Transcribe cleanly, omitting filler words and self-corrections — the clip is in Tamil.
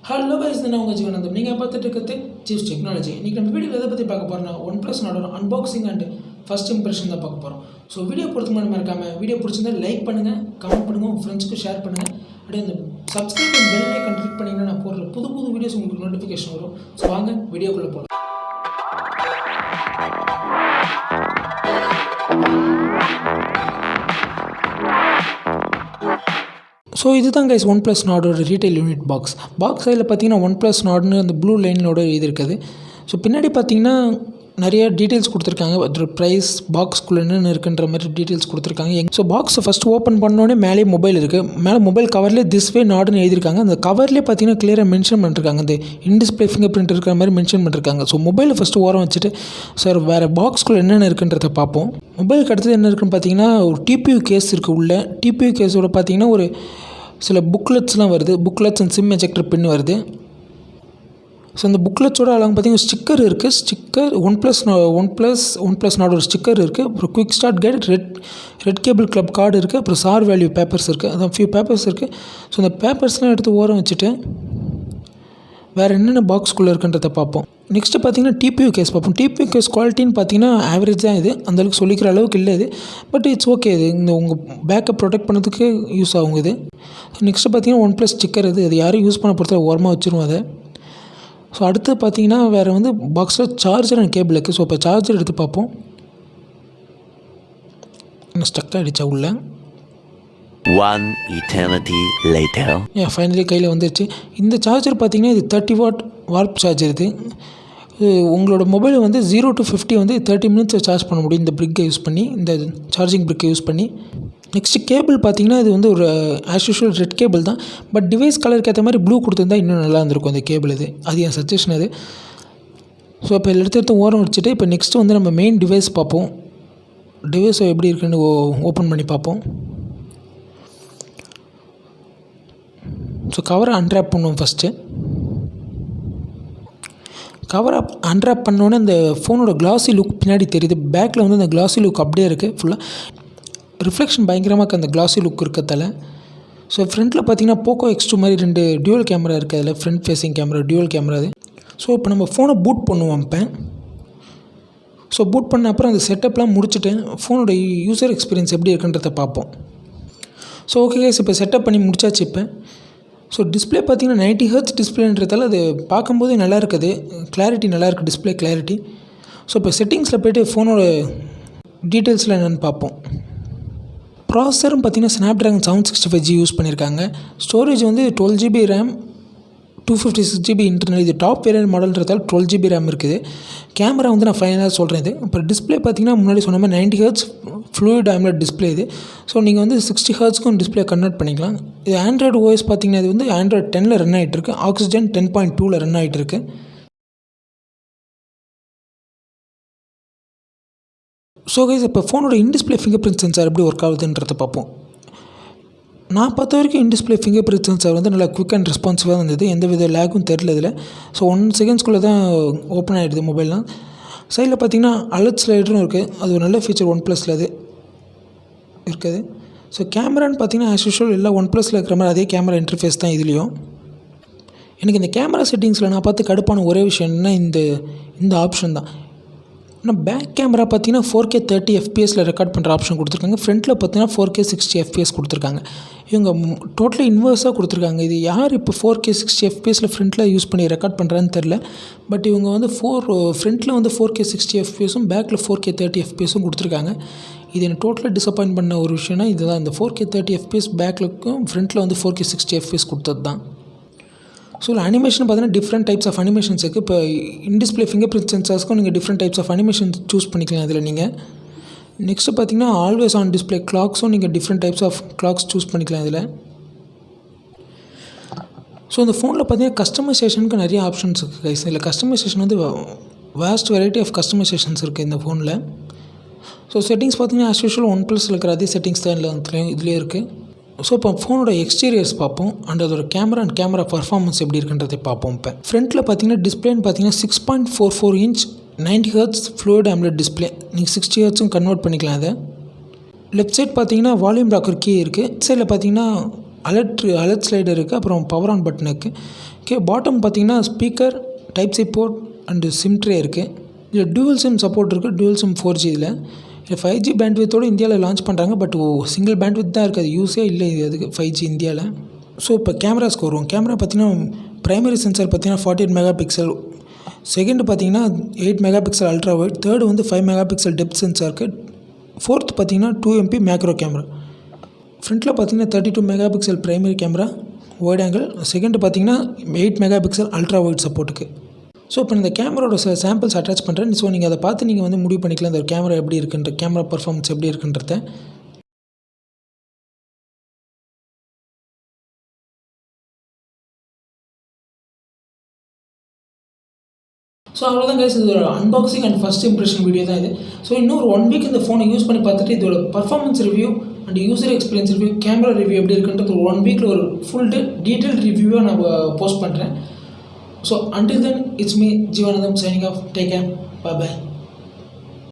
ஹலோ கைஸ், நான் உங்கள் ஜீவனந்தம். நீங்கள் பார்த்துட்டு இருக்கிறது சீஃப் டெக்னாலஜி. இன்றைக்கி நம்ம வீடியோவில் எதை பற்றி பார்க்க போகிறோம்னா OnePlus நாடோட அன்பாக்சிங் அண்ட் ஃபஸ்ட் இம்ப்ரெஷன் தான் பார்க்க போகிறோம். ஸோ வீடியோ பொறுத்து மாதிரி மறக்காமல் வீடியோ பிடிச்சிருந்தா லைக் பண்ணுங்கள், கமெண்ட் பண்ணுங்கள், உங்கள் ஃப்ரெண்ட்ஸ்க்கு ஷேர் பண்ணுங்கள். அப்படியே அந்த subscribe and bell icon click பண்ணிங்கன்னா நான் போடுற புது வீடியோஸ் உங்களுக்கு நோட்டிஃபிகேஷன் வரும். ஸோ வாங்க வீடியோக்குள்ளே போகலாம். ஸோ இதுதான் கைஸ் OnePlus நாடோட ரீட்டைல் யூனிட் பாக்ஸ் சைடில் பார்த்தீங்கன்னா OnePlus நாடுன்னு அந்த ப்ளூ லைனோட இது இருக்குது. ஸோ பின்னாடி பார்த்தீங்கன்னா நிறைய டீட்டெயில்ஸ் கொடுத்துருக்காங்க. அதோட ப்ரைஸ், பாக்ஸ்குள்ளே என்னென்ன இருக்குன்ற மாதிரி டீட்டெயில்ஸ் கொடுத்துருக்காங்க. ஸோ பாக்ஸை ஃபஸ்ட்டு ஓப்பன் பண்ணோடனே மேலே மொபைல் இருக்குது. மேலே மொபைல் கவர்லேயே திஸ் வே நாடுன்னு எழுதியிருக்காங்க. அந்த கவர்லேயே பார்த்தீங்கன்னா கிளியராக மென்ஷன் பண்ணிருக்காங்க. இந்த இன்டிஸ்பிளே ஃபிங்கர் பிரிண்ட் இருக்கிற மாதிரி மென்ஷன் பண்ணிருக்காங்க. ஸோ மொபைலை ஃபஸ்ட்டு ஓரம் வச்சுட்டு சார் வேறு பாக்ஸ்குள்ளே என்னென்ன இருக்குன்றதை பார்ப்போம். மொபைலுக்கு அடுத்தது என்ன இருக்குன்னு பார்த்தீங்கன்னா ஒரு டிபியூ கேஸ் இருக்குது. உள்ள டிபியூ கேஸோட பார்த்தீங்கன்னா ஒரு சில புக்லெட்ஸ்லாம் வருது. புக்லெட்ஸ் அண்ட் சிம் எஜெக்டர் பின் வருது. ஸோ அந்த புக்லெட்ஸோட அழகாக பார்த்தீங்கன்னா ஸ்டிக்கர் இருக்குது. ஸ்டிக்கர் ஒன் ப்ளஸ் நாட் ஒரு ஸ்டிக்கர் இருக்குது. அப்புறம் quick start guide, red cable club card இருக்குது. அப்புறம் சார் வேல்யூ பேப்பர்ஸ் இருக்குது. அதான் ஃபியூ பேப்பர்ஸ் இருக்குது. ஸோ அந்த பேப்பர்ஸ்லாம் எடுத்து ஓரம் வச்சுட்டு வேறு என்னென்ன பாக்ஸ்குள்ளே இருக்குன்றதை பார்ப்போம். நெக்ஸ்ட்டு பார்த்தீங்கன்னா டிபியூ கேஸ் பார்ப்போம். டிபியூ கேஸ் குவாலிட்டின்னு பார்த்தீங்கன்னா ஆவரேஜ் தான். இது அந்தளவுக்கு சொல்லிக்கிற அளவுக்கு இல்லை இது. But it's okay. இது இந்த உங்கள் பேக்கப் ப்ரொடெக்ட் பண்ணுறதுக்கு யூஸ் ஆகும் இது. நெக்ஸ்ட்டு பார்த்தீங்கன்னா OnePlus ஸ்டிக்கர் அது யாரும் யூஸ் பண்ண பொறுத்த ஓரமாக வச்சுருவோம் அதை. ஸோ அடுத்து பார்த்தீங்கன்னா வேறு பாக்ஸில் சார்ஜர் அண்ட் கேபிள் இருக்குது. ஸோ இப்போ சார்ஜர் எடுத்து பார்ப்போம். இன்னும் ஸ்டக் ஆகிடுச்சா உள்ள. One eternity later. ஃபைனலி கையில் வந்துடுச்சு. இந்த சார்ஜர் பார்த்தீங்கன்னா இது 30 வாட் வார்ப் சார்ஜர். இது உங்களோட மொபைல் 0 to 50 30 மினிட்ஸில் சார்ஜ் பண்ண முடியும் இந்த பிரிக்கை யூஸ் பண்ணி, இந்த சார்ஜிங் பிரிக்கை யூஸ் பண்ணி. நெக்ஸ்ட்டு கேபிள் பார்த்தீங்கன்னா இது ஒரு ஆஸ் யூஷுவல் ரெட் கேபிள் தான். பட் டிவைஸ் கலருக்கு ஏற்ற மாதிரி ப்ளூ கொடுத்துருந்தா இன்னும் நல்லா இருந்திருக்கும் அந்த கேபிள். அது என் சஜஷன் அது. ஸோ இப்போ எடுத்து ஓரம் வச்சுட்டு இப்போ நெக்ஸ்ட்டு நம்ம மெயின் டிவைஸ் பார்ப்போம். டிவைஸை எப்படி இருக்குன்னு ஓப்பன் பண்ணி பார்ப்போம். ஸோ கவரை அன்ராப் பண்ணுவோம் ஃபஸ்ட்டு. கவரை அன்ராப் பண்ணோன்னே அந்த ஃபோனோட கிளாஸி லுக் பின்னாடி தெரியுது. பேக்கில் அந்த கிளாஸி லுக் அப்படியே இருக்குது. ஃபுல்லாக ரிஃப்ளெக்ஷன் பயங்கரமாக இருக்குது அந்த கிளாஸி லுக் இருக்கிறதால. ஸோ ஃப்ரண்ட்டில் பார்த்தீங்கன்னா போக்கோ X2 மாதிரி 2 டியூவல் கேமரா இருக்குது. அதில் front facing camera, dual camera அது. ஸோ இப்போ நம்ம ஃபோனை பூட் பண்ணுவோம் இப்போ. ஸோ பூட் பண்ண அப்புறம் அந்த செட்டப்லாம் முடிச்சுட்டு ஃபோனோட யூசர் எக்ஸ்பீரியன்ஸ் எப்படி இருக்குன்றதை பார்ப்போம். ஸோ ஓகே கைஸ், இப்போ செட்டப் பண்ணி முடிச்சாச்சு இப்போ. ஸோ டிஸ்பிளே பார்த்தீங்கன்னா 90 Hz டிஸ்பிளேன்றதால அது பார்க்கும்போதே நல்லா இருக்குது. கிளாரிட்டி நல்லா இருக்குது, டிஸ்பிளே கிளாரிட்டி. ஸோ இப்போ செட்டிங்ஸில் போய்ட்டு ஃபோனோட டீட்டெயில்ஸில் என்னென்னு பார்ப்போம். ப்ராசஸரும் பார்த்தீங்கன்னா ஸ்னாப்ட்ராகன் 765G யூஸ் பண்ணியிருக்காங்க. Storage 12GB RAM, 256GB internal. இது டாப் வேரியன்ட் மாடல்ன்றதால் 12GB RAM இருக்குது. கேமரா நான் ஃபைனலாக சொல்கிறேன் இது. அப்புறம் டிஸ்பிளே பார்த்தீங்கன்னா முன்னாடி சொன்ன மாதிரி 90 Hz ஃப்ளூயிட் AMOLED டிஸ்பிளே இது. ஸோ நீங்கள் 60 Hzக்கும் டிஸ்பிளே கன்வெர்ட் பண்ணிக்கலாம். இது ஆண்ட்ராய்டு OS பார்த்தீங்கன்னா இது ஆண்ட்ராய்டு 10ல் ரன் ஆகிட்டுருக்கு. ஆக்சிஜன் 10.2ல் ரன் ஆகிட்டுருக்கு. ஸோ கைஸ், இப்போ ஃபோனோட இன்டிஸ்பிளே ஃபிங்கர் பிரிண்ட் சென்சார் எப்படி ஒர்க் ஆகுதுன்றதை பார்ப்போம். நான் பார்த்த வரைக்கும் இன்டிஸ்பிளே ஃபிங்கர் பிரிண்ட் சென்சார் நல்லா குவிக் அண்ட் ரெஸ்பான்சிவாக இருந்தது. எந்த வித லேக்கும் தெரில இதில். ஸோ 1 செகண்ட்ஸ்குள்ளே தான் ஓப்பன் ஆகிடுது மொபைல்லாம். சைடில் பார்த்தீங்கன்னா அலர்ட் ஸ்லைடரும் இருக்குது. அது ஒரு நல்ல ஃபீச்சர் OnePlusல அது இருக்குது. ஸோ கேமரான்னு பார்த்தீங்கன்னா ஆஸ் யூஷுவல் எல்லா OnePlusல இருக்கிற மாதிரி அதே கேமரா இன்டர்ஃபேஸ் தான் இதுலேயும். எனக்கு இந்த கேமரா செட்டிங்ஸில் நான் பார்த்து கடுப்பான ஒரே விஷயம் என்னன்னா இந்த ஆப்ஷன் தான். ஆனால் பேக் கேமரா பார்த்தீங்கன்னா 4K 30 FPSல ரெக்கார்ட் பண்ணுற ஆப்ஷன் கொடுத்துருக்காங்க. ஃப்ரண்ட்டில் பார்த்தீங்கன்னா 4K 60 FPS கொடுத்துருக்காங்க. இவங்க டோட்டலி இன்வர்ஸாக கொடுத்துருக்காங்க. இது யார் இப்போ 4K 60 FPSல ஃப்ரண்ட்டில் யூஸ் பண்ணி ரெக்கார்ட் பண்ணுறான்னு தெரில. பட் இவங்க ஃப்ரண்ட்டில் 4K 60 FPSும் பேக்கில் 4K 30 FPSும் கொடுத்துருக்காங்க. இது எனக்கு டோட்டலாக டிசப்பாயின்ட் பண்ண ஒரு விஷயம்னா இதுதான். இந்த 4K 30 FPS பேக்கிலுக்கும் ஃப்ரண்ட்டில் 4K 60 FPS கொடுத்தது தான். ஸோ அனிமேஷன் பார்த்தீங்கன்னா டிஃப்ரெண்ட் டைப்ஸ் ஆஃப் அனிமேஷன்ஸ் இருக்குது. இப்போ இன்டிஸ்பிளே ஃபிங்கர் பிரிண்ட் சென்சார்ஸ்க்கும் நீங்கள் different types of animation choose பண்ணிக்கலாம் இதில் நீங்கள். நெக்ஸ்ட்டு பார்த்தீங்கன்னா ஆல்வேஸ் ஆன் டிஸ்பிளே கிளாக்ஸும் நீங்கள் different types of clocks choose பண்ணிக்கலாம் இதில். ஸோ இந்த ஃபோனில் பார்த்தீங்கன்னா கஸ்டமைசேஷனுக்கு நிறைய ஆப்ஷன்ஸ் இருக்குது கைஸ். இதில் customization vast variety of customizations இருக்குது இந்த ஃபோனில். ஸோ செட்டிங்ஸ் பார்த்தீங்கன்னா ஆஸ் யூஷுவல் OnePlusல இருக்கிற அதே செட்டிங்ஸ் தான் இதுலேயே இருக்குது. ஸோ இப்போ ஃபோனோட எக்ஸ்டீரியர்ஸ் பார்ப்போம். அண்ட் அதோட கேமரா பர்ஃபார்மன்ஸ் எப்படி இருக்குன்றதை பார்ப்போம். இப்போ ஃப்ரண்ட்டில் பார்த்தீங்கன்னா டிஸ்பிளேன்னு பார்த்தீங்கன்னா 6.44 inch 90 Hz fluid AMOLED display. நீங்கள் 60 Hzக்கும் கன்வெர்ட் பண்ணிக்கலாம் அதை. லெஃப்ட் சைட் பார்த்தீங்கன்னா வால்யூம் ராக்கர் கீ இருக்குது. சைடில் பார்த்தீங்கன்னா அலர்ட் ஸ்லைடர் இருக்குது, அப்புறம் பவர் ஆன் பட்டன் இருக்குது. ஓகே, பாட்டம் பார்த்தீங்கன்னா speaker, type C port and sim tray இருக்குது. இதில் டூவல் சிம் சப்போர்ட் இருக்குது, டூவல் சிம் 4G. இதில் 5G பேண்ட்வித்தோடு இந்தியாவில் லான்ச் பண்ணுறாங்க. பட் சிங்கிள் பேண்ட்வித் தான் இருக்குது, அது யூஸே இல்லை இது அதுக்கு 5G இந்தியாவில். ஸோ இப்போ கேமராஸ்க்கு வருவோம். கேமரா பார்த்தீங்கன்னா ப்ரைமரி சென்சார் பார்த்தீங்கன்னா 48 மெகா பிக்சல், செகண்டு பார்த்தீங்கன்னா 8 mega pixel ultra wide, third வந்து 5 மெகா பிக்சல் டெப்த் சென்சாருக்கு, ஃபோர்த் பார்த்தீங்கன்னா 2 MP மேக்ரோ கேமரா. ஃப்ரண்ட்டில் பார்த்தீங்கன்னா 32 mega pixel primary camera wide angle, second பார்த்தீங்கன்னா 8 மெகா பிக்சல் அல்ட்ரா வைட் சப்போர்ட்டுக்கு. ஸோ இப்போ இந்த கேமராவோட சாம்பிள்ஸ் அட்டாச் பண்ணுறேன். ஸோ நீங்கள் அதை பார்த்து நீங்கள் வந்து முடிவு பண்ணிக்கலாம் இந்த கேமரா எப்படி இருக்குன்ற, கேமரா பர்ஃபார்மன்ஸ் எப்படி இருக்குன்றத. ஸோ அவ்வளோதான் கைஸ், இது ஒரு unboxing and first impression video தான் இது. ஸோ இன்னும் ஒரு 1 வீக் இந்த ஃபோனை யூஸ் பண்ணி பார்த்துட்டு இதோட performance review and user experience review, camera review எப்படி இருக்குன்றது ஒரு 1 வீக்கில் ஒரு ஃபுல் டீட்டெயில் ரிவ்யூவாக நான் போஸ்ட் பண்ணுறேன். So until then, it's me, Jivanandam, signing off. Take care. Bye-bye.